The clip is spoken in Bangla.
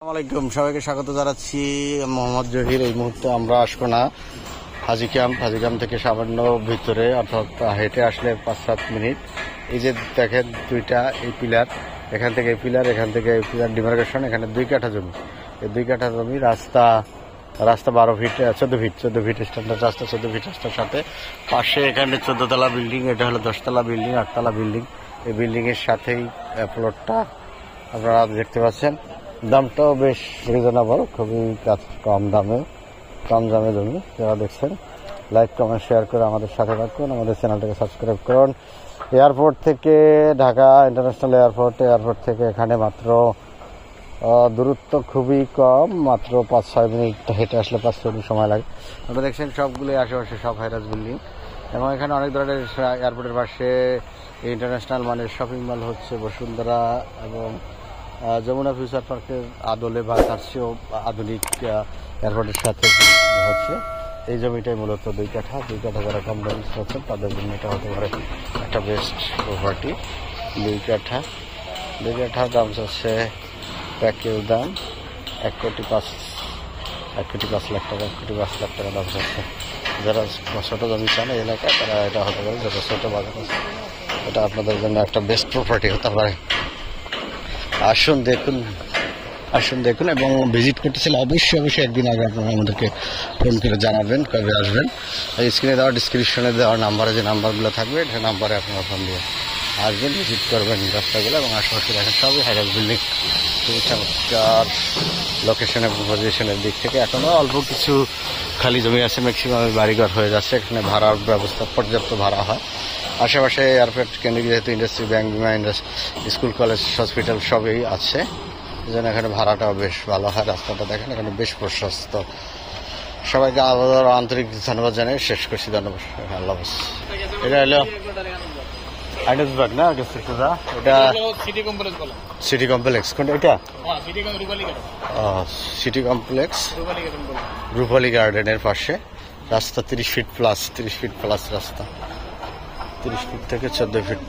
আসসালামাইকুম, সবাইকে স্বাগত জানাচ্ছি। মোহাম্মদ জহির। এই মুহূর্তে আমরা আশকোনা হাজি ক্যাম্প থেকে সামান্য ভিতরে, অর্থাৎ হেঁটে আসলে 5-7 মিনিট। এই যে দেখেন দুইটা এই পিলার, এখান থেকে এই পিলার, এখান থেকে এই পিলার ডিমার্কেশন। এখানে 2 কাঠা জমি, এই 2 কাঠা জমি। রাস্তা 12 ফিট, 14 ফিট স্ট্যান্ডার্ড রাস্তা। 14 ফিট রাস্তার সাথে পাশে এখানে 14 তলা বিল্ডিং, এটা হলো 10 তলা বিল্ডিং, 8 তলা বিল্ডিং। এই বিল্ডিং এর সাথেই প্লটটা আপনারা দেখতে পাচ্ছেন। দামটাও বেশ রিজনেবল, খুবই কম দামে জমি। যারা দেখছেন, লাইক কমেন্ট শেয়ার করে আমাদের সাথে থাকুন, আমাদের চ্যানেলটাকে সাবস্ক্রাইব করুন। এয়ারপোর্ট থেকে ঢাকা ইন্টারন্যাশনাল এয়ারপোর্ট থেকে এখানে মাত্র দূরত্ব খুবই কম, মাত্র 5-6 মিনিট হেঁটে আসলে 5-6 মিনিট সময় লাগে। আপনারা দেখছেন সবগুলো আশেপাশে সব হাইরাজ বিল্ডিং, এবং এখানে অনেক ধরনের এয়ারপোর্টের পাশে ইন্টারন্যাশনাল মানের শপিং মল হচ্ছে বসুন্ধরা এবং যমুনা ফিউচার পার্কের আদলে বা তার চেয়েও আধুনিক এয়ারপোর্টের সাথে হচ্ছে। এই জমিটাই মূলত 2 কাঠা যারা কম দাম হচ্ছেন তাদের জন্য এটা হতে পারে একটা বেস্ট প্রপার্টি। 2 কাঠার দাম হচ্ছে প্যাকেজ দাম 1,05,00,000 টাকা দাম হচ্ছে। যারা ছোটো জমি চান এই এলাকায় তারা এটা হতে পারে, যারা ছোটো বাজার আছে এটা আপনাদের জন্য একটা বেস্ট প্রপার্টি হতে পারে। আসুন দেখুন এবং ভিজিট করতেছিল অবশ্যই একদিন আগে আপনারা আমাদেরকে ফোন করে জানাবেন কবে আসবেন। স্ক্রিনে দেওয়া ডিসক্রিপশনে দেওয়া নাম্বারে যে নাম্বারগুলো থাকবে সেই নাম্বারে আপনারা ফোন দিয়ে আসবেন, ভিজিট করবেন রাস্তাগুলো এবং আশেপাশে দেখেন সবই হাইরাজ বিল্ডিং। খুবই চমৎকার লোকেশন এবং পজিশনের দিক থেকে। এখনও অল্প কিছু খালি জমি আছে, ম্যাক্সিমাম বাড়িঘর হয়ে যাচ্ছে। এখানে ভাড়ার ব্যবস্থা, পর্যাপ্ত ভাড়া হয়। আশেপাশে এয়ারপোর্ট কেন্দ্রিক যেহেতু ইন্ডাস্ট্রি, ব্যাংক, বিমা, স্কুল, কলেজ, হসপিটাল সবই আছে, এই জন্য এখানে ভাড়াটাও বেশ ভালো হয়। রাস্তাটা দেখেন এখানে বেশ প্রশস্ত। সবাইকে আলাদা আন্তরিক ধন্যবাদ জানিয়ে শেষ করছি। ধন্যবাদ, আল্লাহ হাফেজ। এটা হলো আইডাসবাগ না, এটা সিটি কমপ্লেক্স। কোনটা এটা? সিটি কমপ্লেক্স রূপালী গার্ডেনের পাশে। রাস্তা 30 ফিট প্লাস রাস্তা, 30 ফিট থেকে 14 ফিট।